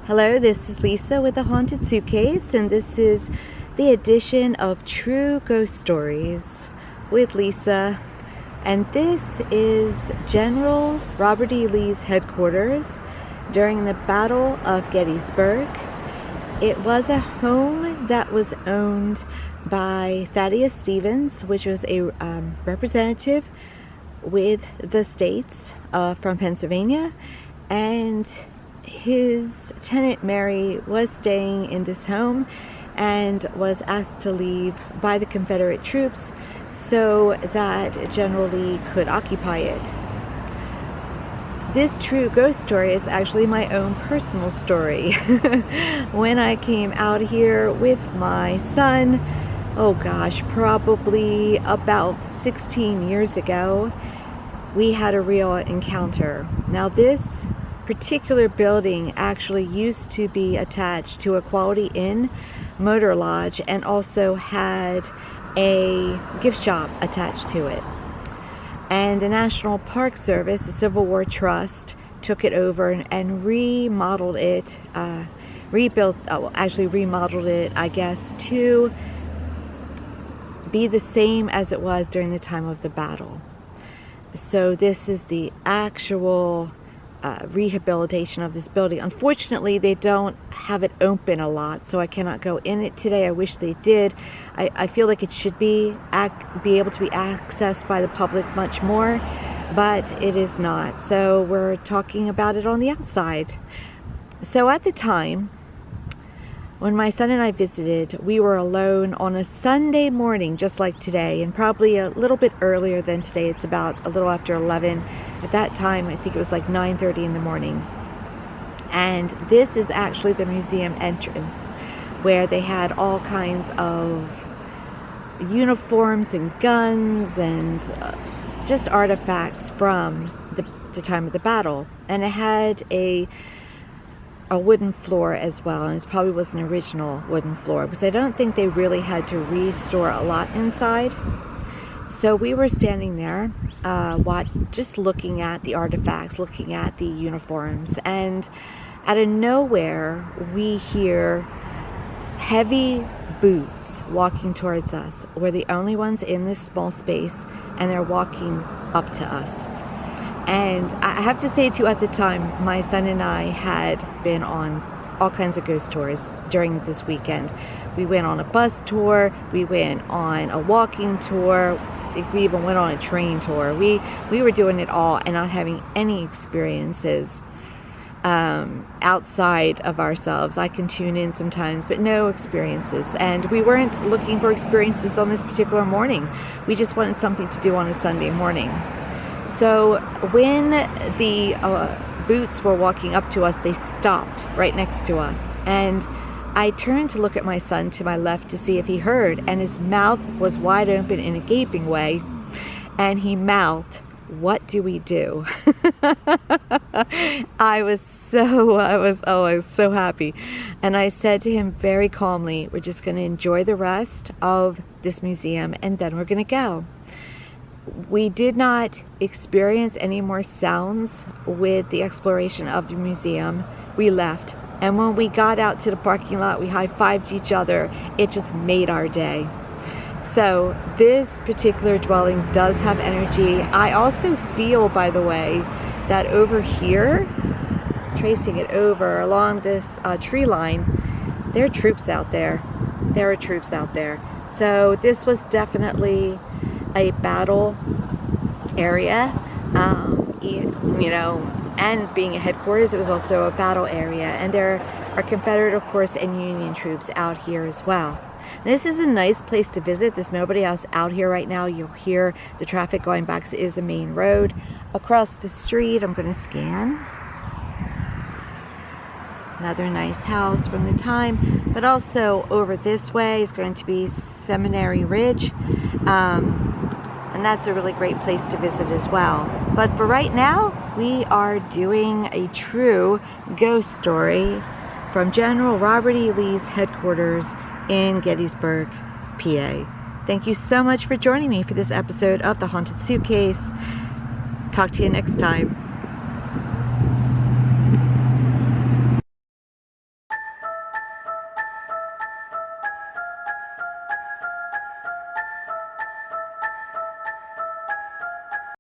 Hello, this is Lisa with the Haunted Suitcase, and this is the edition of True Ghost Stories with Lisa. And this is General Robert E. Lee's headquarters during the Battle of Gettysburg. It was a home that was owned by Thaddeus Stevens, which was a representative with the states from Pennsylvania, and his tenant Mary was staying in this home and was asked to leave by the Confederate troops so that General Lee could occupy it. This true ghost story is actually my own personal story. When I came out here with my son, oh gosh, probably about 16 years ago, we had a real encounter. Now this particular building actually used to be attached to a Quality Inn motor lodge and also had a gift shop attached to it. And the National Park Service, the Civil War Trust, took it over and remodeled it, remodeled it, I guess, to be the same as it was during the time of the battle. So this is the actual rehabilitation of this building. Unfortunately, they don't have it open a lot, so I cannot go in it today. I wish they did. I feel like it should be able to be accessed by the public much more, but it is not. So we're talking about it on the outside. So at the time, when my son and I visited, we were alone on a Sunday morning, just like today, and probably a little bit earlier than today. It's about a little after 11. At that time, I think it was like 9:30 in the morning. And this is actually the museum entrance, where they had all kinds of uniforms and guns and just artifacts from the time of the battle. And it had a wooden floor as well, and it probably was an original wooden floor because I don't think they really had to restore a lot inside. So we were standing there just looking at the artifacts, looking at the uniforms, and out of nowhere we hear heavy boots walking towards us. We're the only ones in this small space, and they're walking up to us. And I have to say too, at the time, my son and I had been on all kinds of ghost tours during this weekend. We went on a bus tour, we went on a walking tour, I think we even went on a train tour. We were doing it all and not having any experiences outside of ourselves. I can tune in sometimes, but no experiences. And we weren't looking for experiences on this particular morning. We just wanted something to do on a Sunday morning. So when the boots were walking up to us, they stopped right next to us. And I turned to look at my son to my left to see if he heard, and his mouth was wide open in a gaping way. And he mouthed, "What do we do?" I was so happy. And I said to him very calmly, "We're just going to enjoy the rest of this museum and then we're going to go." We did not experience any more sounds with the exploration of the museum. We left. And when we got out to the parking lot, we high-fived each other. It just made our day. So this particular dwelling does have energy. I also feel, by the way, that over here, tracing it over along this tree line, there are troops out there. There are troops out there. So this was definitely a battle area, and being a headquarters, it was also a battle area, and there are Confederate, of course, and Union troops out here as well. This is a nice place to visit. There's nobody else out here right now. You'll hear the traffic going by because it is a main road. Across the street, I'm going to scan. Another nice house from the time, but also over this way is going to be Seminary Ridge, and that's a really great place to visit as well. But for right now, we are doing a true ghost story from General Robert E. Lee's headquarters in Gettysburg, PA. Thank you so much for joining me for this episode of The Haunted Suitcase. Talk to you next time.